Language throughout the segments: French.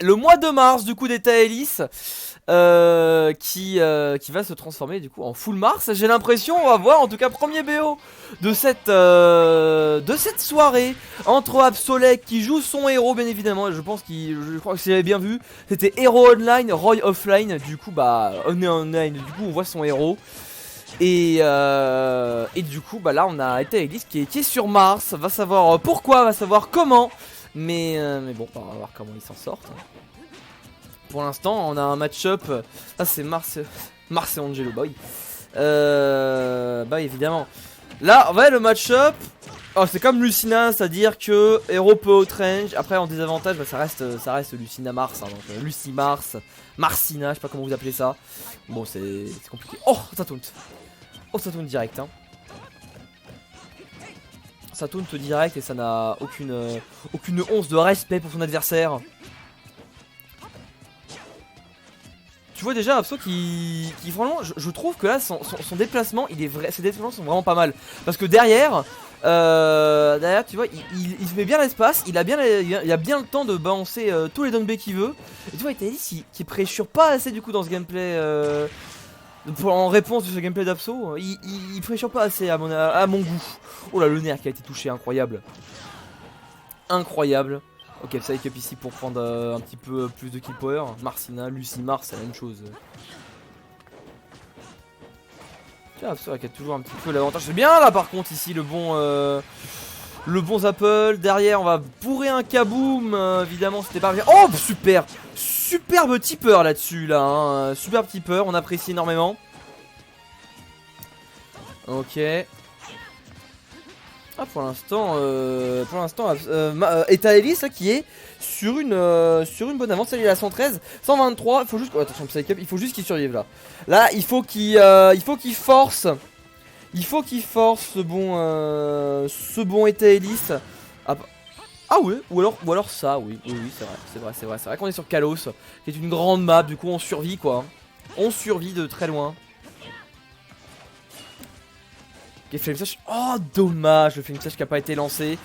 le mois de mars du coup d'Eta Ellis qui va se transformer du coup en full Mars. J'ai l'impression, on va voir en tout cas premier BO de cette soirée entre Absolec qui joue son héros bien évidemment. Je pense je crois que si j'avais bien vu, c'était héros online, Roy offline. Du coup bah on est online, du coup on voit son héros. Et du coup bah là on a Eta Ellis qui est sur Mars. Va savoir pourquoi, va savoir comment. Mais bon, on va voir comment ils s'en sortent. Pour l'instant, on a un match-up. Ah, c'est Mars et Angelo Boy. Bah, évidemment. Là, ouais, le match-up. Oh, c'est comme Lucina, c'est-à-dire que héros peut outrange. Après, en désavantage, bah, ça reste Lucina Mars. Hein, donc, Lucie Mars, Marcina, je sais pas comment vous appelez ça. Bon, c'est compliqué. Oh, ça taunt. Oh, ça taunt direct. Hein. Ça taunt direct et ça n'a aucune once de respect pour son adversaire. Tu vois déjà Abso qui franchement je trouve que là son déplacement il est vrai, ses déplacements sont vraiment pas mal. Parce que derrière tu vois il se met bien l'espace, il a bien le temps de balancer tous les down B qu'il veut. Et tu vois Eta Ellis qui pressure pas assez du coup dans ce gameplay en réponse de ce gameplay d'Abso, il pressure pas assez à mon goût. Oh là le nerf qui a été touché, incroyable. Incroyable. Ok, Psych up ici pour prendre un petit peu plus de kill power. Marcina, Lucie Mars, c'est la même chose. Tiens, Abso qui a toujours un petit peu l'avantage. C'est bien là par contre ici le bon Zapple. Derrière on va bourrer un kaboom. Évidemment c'était pas bien. Oh super. Superbe tipper là-dessus là. Hein. Superbe tipper, on apprécie énormément. Ok. Ah pour l'instant Eta Ellis là, qui est sur une bonne avance. Il est à 113, 123. Il faut juste attention Psych-Up, il faut juste qu'il survive là. Là il faut qu'il force. Il faut qu'il force ce bon Eta Ellis. Ah ouais, ou alors ça, oui, c'est vrai qu'on est sur Kalos, qui est une grande map, du coup on survit quoi. On survit de très loin. Ok, Flame Slash. Oh dommage, le Flame Slash qui a pas été lancé.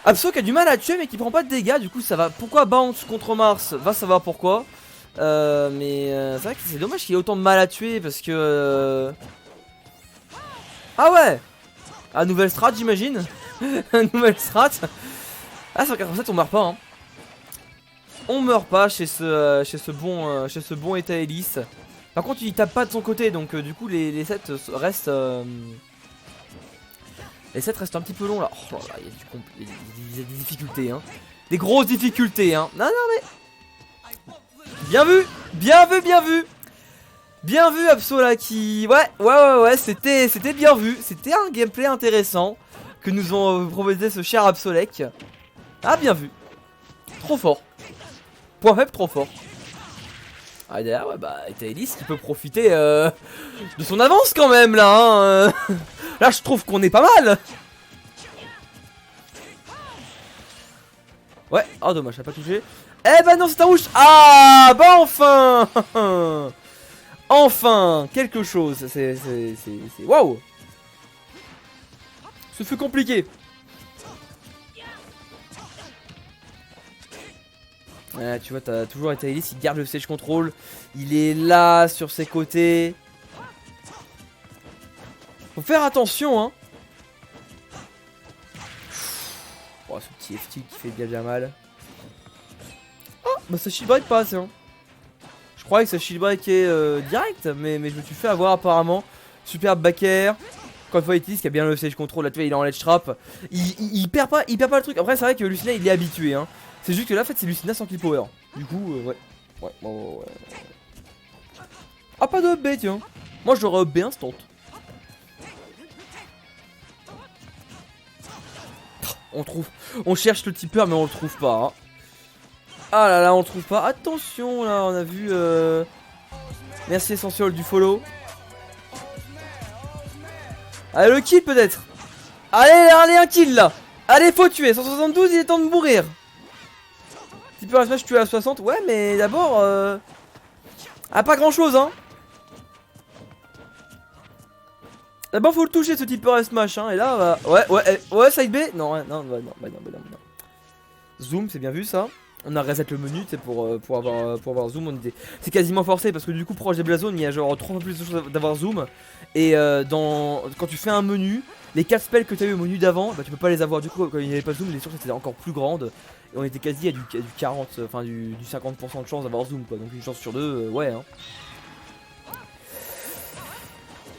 Abso qui a du mal à tuer mais qui prend pas de dégâts, du coup ça va. Pourquoi bounce contre Mars? Va savoir pourquoi. C'est vrai que c'est dommage qu'il ait autant de mal à tuer parce que ah ouais. Ah nouvelle strat j'imagine. Nouvelle strat. Ah 187 on meurt pas hein. On meurt pas chez ce bon Eta Ellis. Par contre il tape pas de son côté donc du coup les sets restent les sets restent un petit peu longs là. Oh là il y a des difficultés hein. Des grosses difficultés hein. Non mais bien vu. Bien vu Abso là qui ouais c'était bien vu. C'était un gameplay intéressant que nous ont proposé ce cher Absolec. Ah bien vu. Trop fort. Point faible trop fort. Ah derrière ouais bah Eta Ellis qui peut profiter de son avance quand même là hein. Là je trouve qu'on est pas mal. Ouais, oh dommage, ça a pas touché. Eh bah non c'est un rouge. Ah bah enfin. Enfin quelque chose. C'est waouh. Ce fut compliqué. Ouais, tu vois, t'as toujours Eta Ellis, il garde le siege control. Il est là sur ses côtés. Faut faire attention, hein. Oh, ce petit FT qui fait bien mal. Oh, bah ça shield break pas assez, hein. Je croyais que ça shield break est direct, mais je me suis fait avoir apparemment. Superbe back air. Encore une fois, Eta Ellis qui a bien le siege control. Là, tu vois, il est en ledge trap. Il perd pas le truc. Après, c'est vrai que Lucina, il est habitué, hein. C'est juste que là en fait c'est Lucina sans kill power. Du coup ouais. Ah pas de up B tiens. Moi j'aurais up B instant. On cherche le tipper mais on le trouve pas hein. Ah là là on le trouve pas. Attention là on a vu merci Essential du follow. Allez le kill peut-être. Allez un kill là. Allez faut tuer. 172 il est temps de mourir. Tipper à smash tu es à 60, ouais mais d'abord ah pas grand chose hein. D'abord faut le toucher ce Tipper à smash hein. Et là ouais side B. Non. Zoom c'est bien vu ça. On a reset le menu, c'est pour avoir zoom. C'est quasiment forcé parce que du coup, proche des Blast Zones, il y a genre 3 fois plus de choses d'avoir zoom. Et quand tu fais un menu, les 4 spells que tu as eu au menu d'avant, bah, tu peux pas les avoir. Du coup, quand il n'y avait pas de zoom, les sources étaient encore plus grandes. Et on était quasi à du 40, enfin du 50% de chance d'avoir zoom quoi. Donc une chance sur deux, ouais. Hein.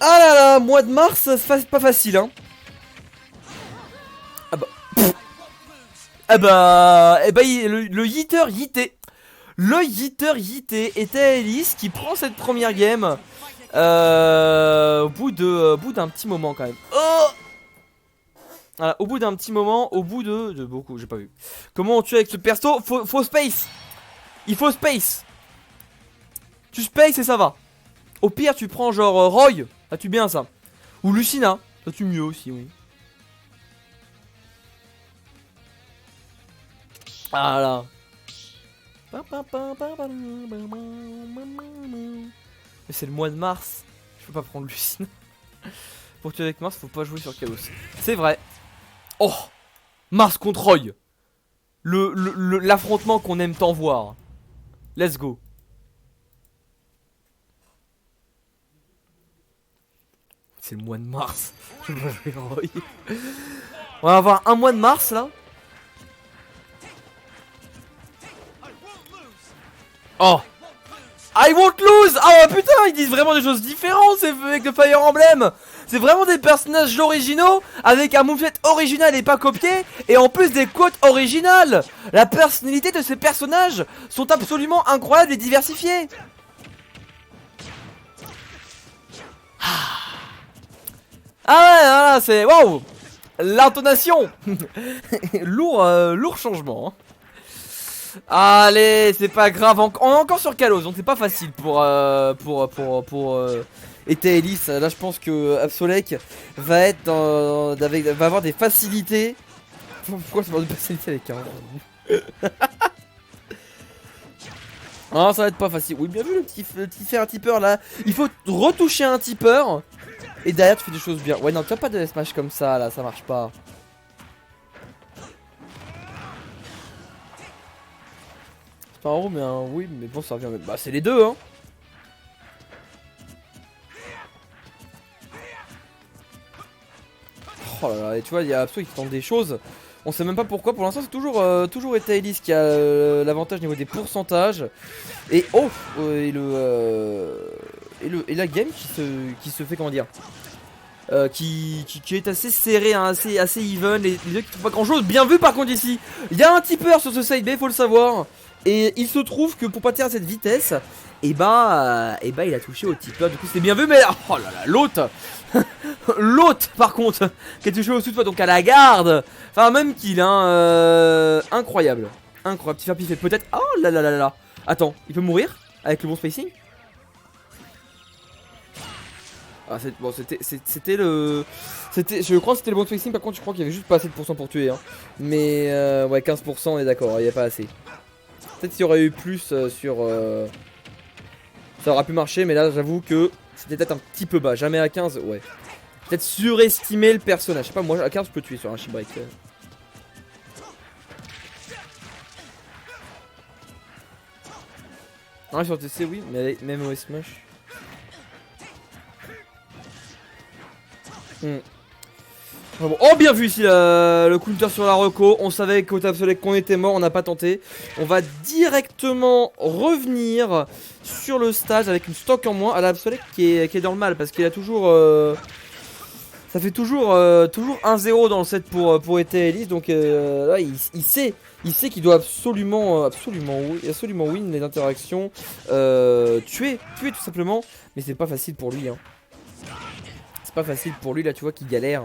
Ah là là, mois de mars, c'est pas facile hein. Ah bah. Ah bah. Eh bah, le yeeter yeeté. Le yeeter yeeté était Elise qui prend cette première game. Au bout d'un petit moment quand même. Oh! Voilà, au bout d'un petit moment, au bout de beaucoup, j'ai pas vu. Comment on tue avec ce perso? Faut space. Il faut space. Tu space et ça va. Au pire, tu prends genre Roy. Ça tue bien ça. Ou Lucina. Ça tue mieux aussi, oui. Ah là. Mais c'est le mois de mars. Je peux pas prendre Lucina. Pour tuer avec Mars, faut pas jouer sur Chaos. C'est vrai. Oh, Mars contre Roy. L'affrontement qu'on aime tant voir. Let's go. C'est le mois de mars. Je vais jouer Roy. On va avoir un mois de mars là. Oh, I won't lose. Ah putain, ils disent vraiment des choses différentes avec le Fire Emblem. C'est vraiment des personnages originaux avec un moveset original et pas copié. Et en plus des quotes originales. La personnalité de ces personnages sont absolument incroyables et diversifiées. Ah ouais, voilà, c'est... Waouh. L'intonation. Lourd changement hein. Allez, c'est pas grave, on est encore sur Kalos, donc c'est pas facile pour Etaelis. Là je pense que Absolec va être va avoir des facilités. Pourquoi je parle de facilité avec un Ah, ça va être pas facile. Oui, bien vu le petit faire un tipeur là. Il faut retoucher un tipeur. Et derrière tu fais des choses bien. Ouais non, tu as pas de smash comme ça là, ça marche pas. C'est pas un roux mais un oui, mais bon ça revient même. Bah c'est les deux hein. Oh là là, et tu vois, il y a Abso qui tente des choses. On sait même pas pourquoi. Pour l'instant, c'est toujours Etaelis qui a l'avantage niveau des pourcentages. Et oh, et la game qui se fait comment dire, qui est assez serré, hein, assez even. Les deux qui font pas grand chose. Bien vu par contre ici. Il y a un tipeur sur ce side B, faut le savoir. Et il se trouve que pour pas à cette vitesse, et bah il a touché au tipeur. Du coup c'est bien vu, mais oh là là, l'autre. L'autre par contre qui a touché au sous-toit, donc à la garde. Enfin même qu'il hein, incroyable. Incroyable, petit faire piffé peut-être. Oh là là là là. Attends, il peut mourir avec le bon spacing. Ah bon, c'était le... Je crois que c'était le bon spacing, par contre je crois qu'il y avait juste pas assez de pourcent pour tuer hein. Mais ouais 15% on est d'accord, il n'y a pas assez. Peut-être qu'il y aurait eu plus sur... Ça aura pu marcher, mais là j'avoue que c'était peut-être un petit peu bas. Jamais à 15, ouais. Peut-être surestimer le personnage. Je sais pas, moi à 15 je peux tuer sur un chip break. Ah, sur TC oui, mais même au Smash. Oh bien vu ici le counter sur la reco. On savait qu'au Absolec qu'on était mort, on n'a pas tenté. On va directement revenir sur le stage avec une stock en moins à l'Absolec qui est dans le mal. Parce qu'il a toujours ça fait toujours 1-0 dans le set pour Etaelis. Donc là il sait qu'il doit absolument win les interactions, tuer tout simplement. Mais c'est pas facile pour lui hein. C'est pas facile pour lui là, tu vois qu'il galère.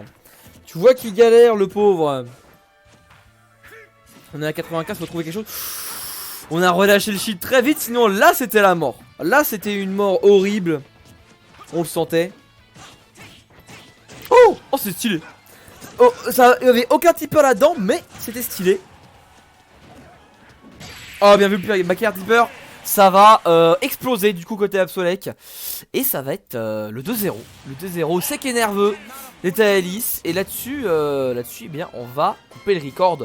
Tu vois qu'il galère le pauvre. On est à 95, faut trouver quelque chose. On a relâché le shield très vite, sinon là c'était la mort. Là c'était une mort horrible. On le sentait. Oh, oh c'est stylé. Oh, ça, il n'y avait aucun tipeur là-dedans, mais c'était stylé. Oh bien vu le backer tipeur. Ça va exploser du coup côté Absolec. Et ça va être le 2-0. Le 2-0 sec et nerveux d'Etaelis. Et là-dessus, eh bien, on va couper le record